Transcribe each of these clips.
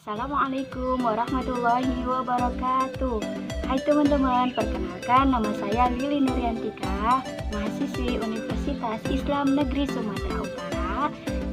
Assalamualaikum warahmatullahi wabarakatuh. Hai teman-teman, perkenalkan nama saya Lili Nuryantika, mahasiswi Universitas Islam Negeri Sumatera Utara,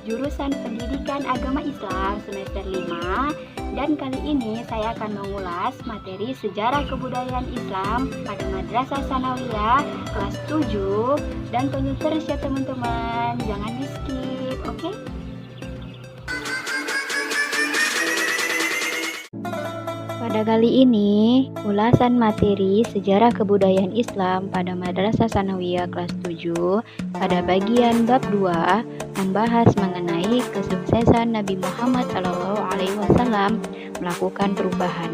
jurusan Pendidikan Agama Islam semester 5. Dan kali ini saya akan mengulas materi Sejarah Kebudayaan Islam pada Madrasah Tsanawiyah kelas 7. Dan tunggu terus ya teman-teman, jangan di skip, oke? Pada kali ini, ulasan materi Sejarah Kebudayaan Islam pada Madrasah Tsanawiyah kelas 7 pada bagian bab 2 membahas mengenai kesuksesan Nabi Muhammad SAW melakukan perubahan.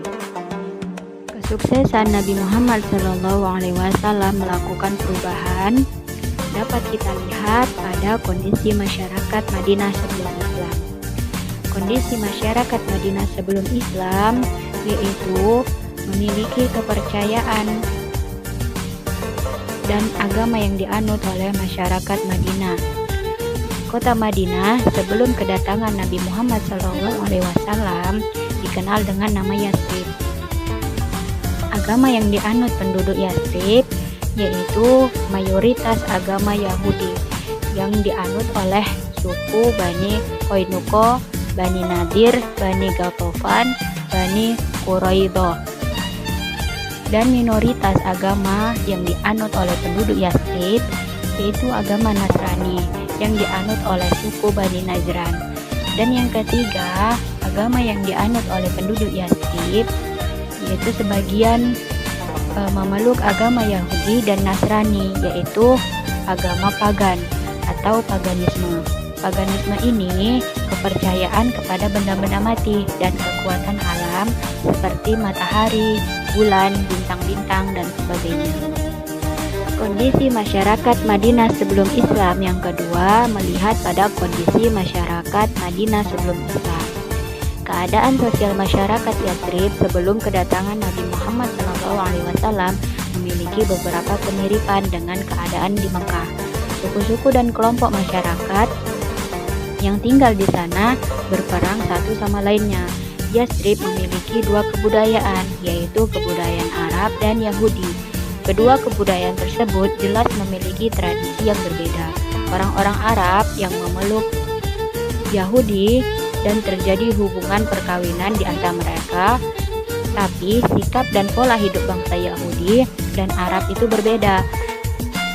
Kesuksesan Nabi Muhammad SAW melakukan perubahan dapat kita lihat pada kondisi masyarakat Madinah sebelum Islam. Kondisi masyarakat Madinah sebelum Islam yaitu memiliki kepercayaan dan agama yang dianut oleh masyarakat Madinah. Kota Madinah sebelum kedatangan Nabi Muhammad SAW dikenal dengan nama Yatsrib. Agama yang dianut penduduk Yatsrib yaitu mayoritas agama Yahudi yang dianut oleh suku Bani Qainuqa, Bani Nadir, Bani Ghatafan, Bani Quraidah, dan minoritas agama yang dianut oleh penduduk Yatsrib yaitu agama Nasrani yang dianut oleh suku Bani Najran. Dan yang ketiga, agama yang dianut oleh penduduk Yatsrib yaitu sebagian memeluk agama Yahudi dan Nasrani yaitu agama pagan atau paganisme. Paganisme ini kepercayaan kepada benda-benda mati dan kekuatan alam seperti matahari, bulan, bintang-bintang, dan sebagainya. Kondisi masyarakat Madinah sebelum Islam yang kedua melihat pada kondisi masyarakat Madinah sebelum Islam. Keadaan sosial masyarakat Yatsrib sebelum kedatangan Nabi Muhammad SAW memiliki beberapa kemiripan dengan keadaan di Mekah. Suku-suku dan kelompok masyarakat yang tinggal di sana berperang satu sama lainnya. Yatsrib memiliki dua kebudayaan, yaitu kebudayaan Arab dan Yahudi. Kedua kebudayaan tersebut jelas memiliki tradisi yang berbeda. Orang-orang Arab yang memeluk Yahudi dan terjadi hubungan perkawinan di antara mereka, tapi sikap dan pola hidup bangsa Yahudi dan Arab itu berbeda.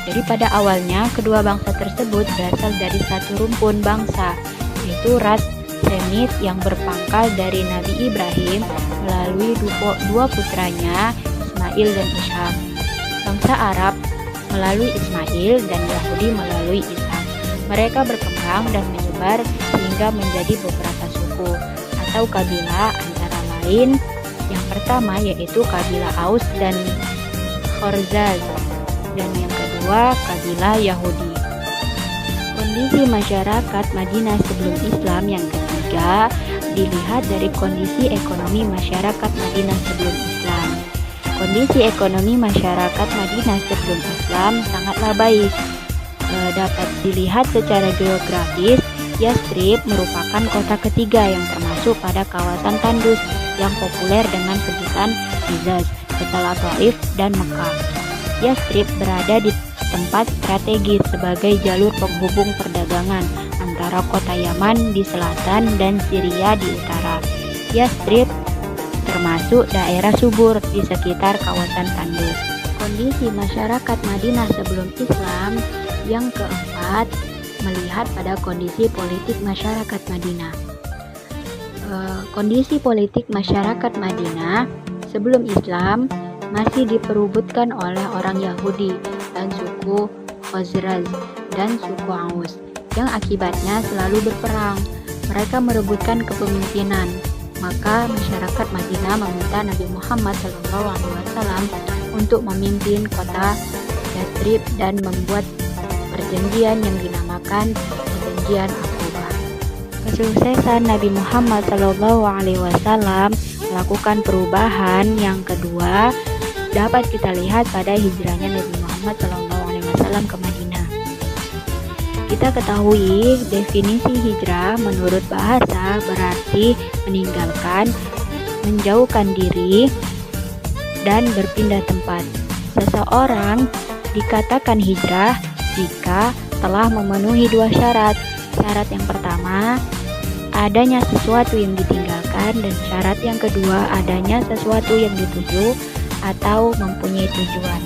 Jadi pada awalnya kedua bangsa tersebut berasal dari satu rumpun bangsa, yaitu ras Semit yang berpangkal dari Nabi Ibrahim melalui dua putranya Ismail dan Ishak. Bangsa Arab melalui Ismail dan Yahudi melalui Ishak. Mereka berkembang dan menyebar hingga menjadi beberapa suku atau kabilah, antara lain yang pertama yaitu kabilah Aus dan Khazraj, dan yang kedua kabilah Yahudi. Kondisi masyarakat Madinah sebelum Islam yang ketiga dilihat dari kondisi ekonomi masyarakat Madinah sebelum Islam. Kondisi ekonomi masyarakat Madinah sebelum Islam sangatlah baik. Dapat dilihat secara geografis, Yatsrib merupakan kota ketiga yang termasuk pada kawasan tandus yang populer dengan sebutan Hijaz setelah Thaif dan Mekah. Yatsrib berada di tempat strategis sebagai jalur penghubung perdagangan antara kota Yaman di selatan dan Syria di utara. Yatsrib termasuk daerah subur di sekitar kawasan tandus. Kondisi masyarakat Madinah sebelum Islam yang keempat melihat pada kondisi politik masyarakat Madinah. Kondisi politik masyarakat Madinah sebelum Islam masih diperubutkan oleh orang Yahudi dan suku Khazraj dan suku Aus yang akibatnya selalu berperang. Mereka merebutkan kepemimpinan. Maka masyarakat Madinah meminta Nabi Muhammad SAW untuk memimpin kota Yatsrib dan membuat perjanjian yang dinamakan Perjanjian Aqabah. Kesuksesan Nabi Muhammad SAW melakukan perubahan yang kedua dapat kita lihat pada hijrahnya Nabi Muhammad SAW ke Madinah. Kita ketahui definisi hijrah menurut bahasa berarti meninggalkan, menjauhkan diri, dan berpindah tempat. Seseorang dikatakan hijrah jika telah memenuhi dua syarat. Syarat yang pertama, adanya sesuatu yang ditinggalkan, dan syarat yang kedua, adanya sesuatu yang dituju atau mempunyai tujuan.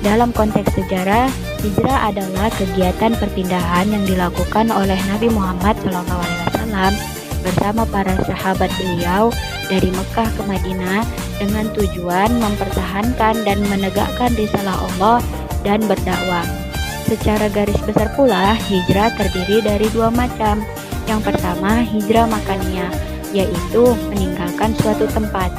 Dalam konteks sejarah, hijrah adalah kegiatan perpindahan yang dilakukan oleh Nabi Muhammad SAW bersama para sahabat beliau dari Mekah ke Madinah dengan tujuan mempertahankan dan menegakkan risalah Allah dan berdakwah. Secara garis besar pula, hijrah terdiri dari dua macam. Yang pertama, hijrah makaniyah, yaitu meninggalkan suatu tempat.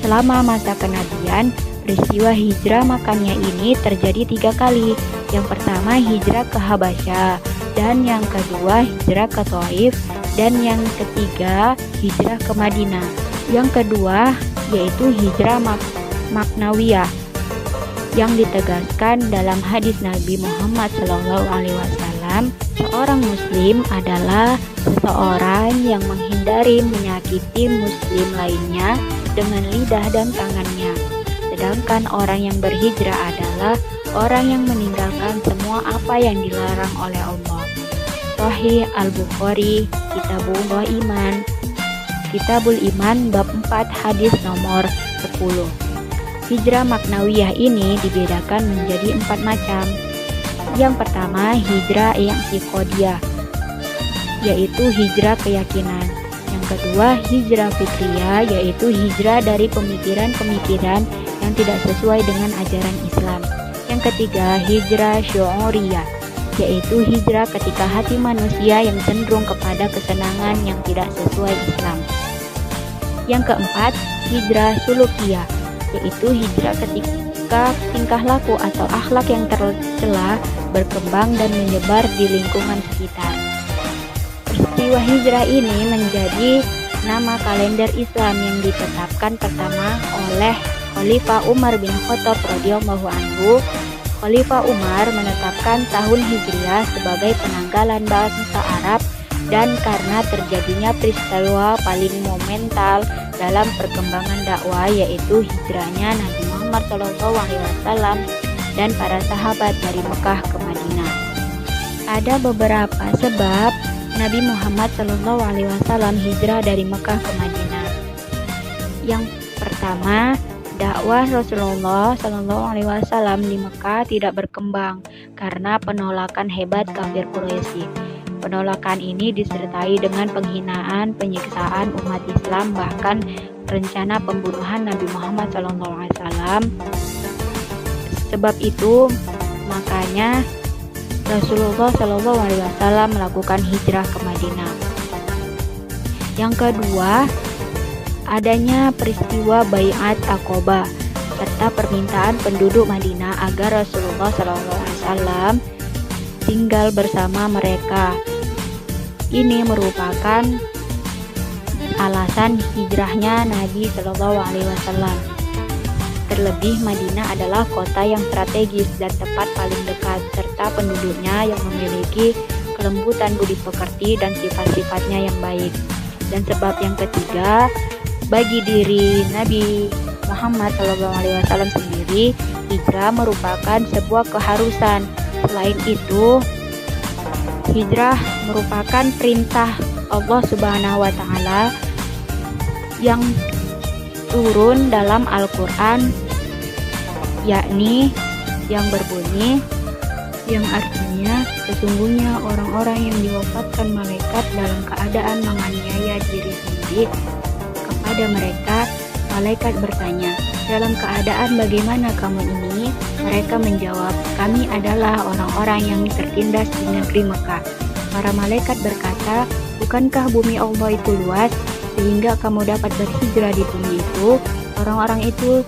Selama masa kenabian, peristiwa hijrah makaniyah ini terjadi 3 kali. Yang pertama, hijrah ke Habasyah, dan yang kedua, hijrah ke Thaif, dan yang ketiga, hijrah ke Madinah. Yang kedua, yaitu hijrah maknawiyah, yang ditegaskan dalam hadis Nabi Muhammad SAW, seorang muslim adalah seseorang yang menghindari menyakiti muslim lainnya dengan lidah dan tangannya. Sedangkan orang yang berhijrah adalah orang yang meninggalkan semua apa yang dilarang oleh Allah. Sahih Al-Bukhari, Kitabul Iman bab 4 hadis nomor 10. Hijrah maknawiyah ini dibedakan menjadi 4 macam. Yang pertama, hijrah i'tiqadiyah, yaitu hijrah keyakinan. Yang kedua, hijrah fitriyah, yaitu hijrah dari pemikiran-pemikiran yang tidak sesuai dengan ajaran Islam. Yang ketiga, hijrah syu'uriyah, yaitu hijrah ketika hati manusia yang cenderung kepada kesenangan yang tidak sesuai Islam. Yang keempat, hijrah sulukiyah, yaitu hijrah ketika tingkah laku atau akhlak yang tercela berkembang dan menyebar di lingkungan sekitar. Peristiwa hijrah ini menjadi nama kalender Islam yang ditetapkan pertama oleh Khalifah Umar bin Khattab radhiyallahu anhu. Khalifah Umar menetapkan tahun Hijriah sebagai penanggalan bangsa Arab, dan karena terjadinya peristiwa paling monumental dalam perkembangan dakwah, yaitu hijrahnya Nabi Muhammad SAW dan para sahabat dari Mekah ke Madinah. Ada beberapa sebab Nabi Muhammad SAW hijrah dari Mekah ke Madinah. Yang pertama, dakwah Rasulullah SAW di Mekah tidak berkembang karena penolakan hebat kafir Quraisy. Penolakan ini disertai dengan penghinaan, penyiksaan umat Islam, bahkan rencana pembunuhan Nabi Muhammad SAW. Sebab itu, makanya Rasulullah SAW melakukan hijrah ke Madinah. Yang kedua, adanya peristiwa Bai'at Aqabah serta permintaan penduduk Madinah agar Rasulullah SAW tinggal bersama mereka. Ini merupakan alasan hijrahnya Nabi SAW. Terlebih Madinah adalah kota yang strategis dan tempat paling dekat, serta penduduknya yang memiliki kelembutan budi pekerti dan sifat-sifatnya yang baik. Dan sebab yang ketiga, bagi diri Nabi Muhammad SAW sendiri, hijrah merupakan sebuah keharusan. Selain itu, hijrah merupakan perintah Allah Subhanahu wa Ta'ala yang turun dalam Al-Quran, yakni yang berbunyi, yang artinya sesungguhnya orang-orang yang diwafatkan malaikat dalam keadaan menganiaya diri sendiri. Kepada mereka, malaikat bertanya, dalam keadaan bagaimana kamu ini? Mereka menjawab, kami adalah orang-orang yang tertindas di negeri Mekah. Para malaikat berkata, bukankah bumi Allah itu luas sehingga kamu dapat berhijrah di bumi itu? Orang-orang itu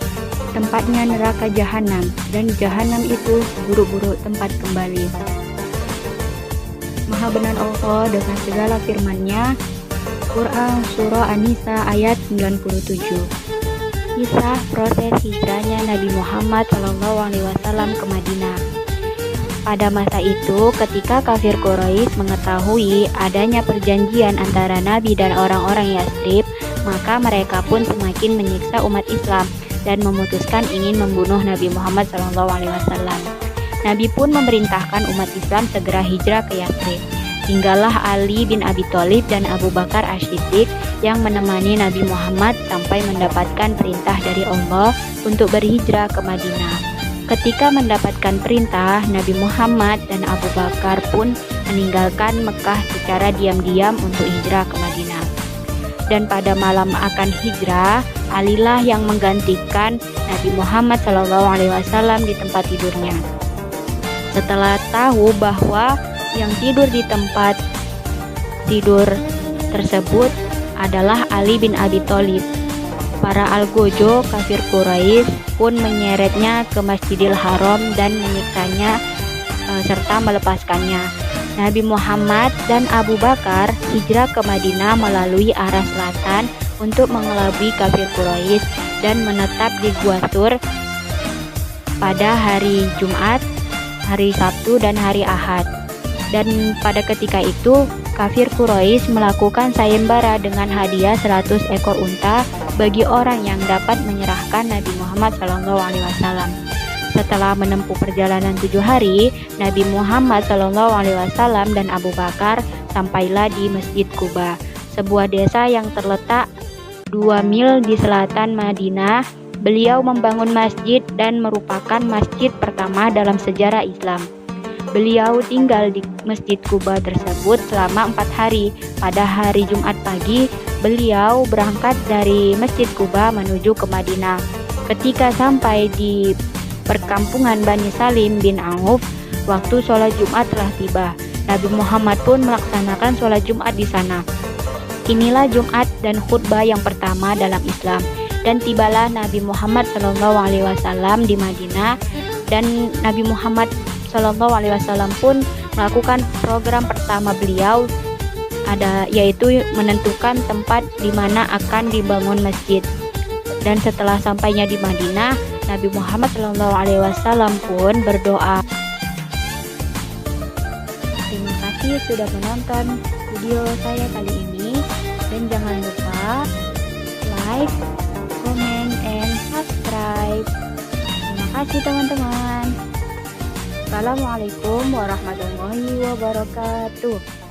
tempatnya neraka jahanam, dan jahanam itu buruk-buruk tempat kembali. Maha benar Allah dengan segala firman-Nya. Quran Surah An-Nisa ayat 97. Kisah proses hijrahnya Nabi Muhammad SAW ke Madinah. Pada masa itu, ketika kafir Quraisy mengetahui adanya perjanjian antara Nabi dan orang-orang Yatsrib, maka mereka pun semakin menyiksa umat Islam dan memutuskan ingin membunuh Nabi Muhammad SAW. Nabi pun memerintahkan umat Islam segera hijrah ke Yatsrib. Tinggallah Ali bin Abi Thalib dan Abu Bakar As-Siddiq yang menemani Nabi Muhammad sampai mendapatkan perintah dari Allah untuk berhijrah ke Madinah. Ketika mendapatkan perintah, Nabi Muhammad dan Abu Bakar pun meninggalkan Mekah secara diam-diam untuk hijrah ke Madinah. Dan pada malam akan hijrah, Alilah yang menggantikan Nabi Muhammad SAW di tempat tidurnya. Setelah tahu bahwa yang tidur di tempat tidur tersebut adalah Ali bin Abi Thalib, para algojo kafir Quraisy pun menyeretnya ke Masjidil Haram dan menyiksanya serta melepaskannya. Nabi Muhammad dan Abu Bakar hijrah ke Madinah melalui arah selatan untuk mengelabui kafir Quraisy dan menetap di Gua Thur pada hari Jumat, hari Sabtu, dan hari Ahad. Dan pada ketika itu kafir Quraisy melakukan sayembara dengan hadiah 100 ekor unta bagi orang yang dapat menyerahkan Nabi Muhammad SAW. Setelah menempuh perjalanan 7 hari, Nabi Muhammad SAW dan Abu Bakar sampailah di Masjid Quba, sebuah desa yang terletak 2 mil di selatan Madinah. Beliau membangun masjid dan merupakan masjid pertama dalam sejarah Islam. Beliau tinggal di Masjid Quba tersebut selama 4 hari. Pada hari Jumat pagi, beliau berangkat dari Masjid Quba menuju ke Madinah. Ketika sampai di perkampungan Bani Salim bin Auf, waktu sholat Jumat telah tiba. Nabi Muhammad pun melaksanakan sholat Jumat di sana. Inilah Jumat dan khutbah yang pertama dalam Islam. Dan tibalah Nabi Muhammad SAW di Madinah, dan Nabi Muhammad SAW pun melakukan program pertama beliau, yaitu menentukan tempat di mana akan dibangun masjid. Dan setelah sampainya di Madinah, Nabi Muhammad SAW pun berdoa. Terima kasih sudah menonton video saya kali ini, dan jangan lupa like, comment, and subscribe. Terima kasih teman-teman. Assalamualaikum warahmatullahi wabarakatuh.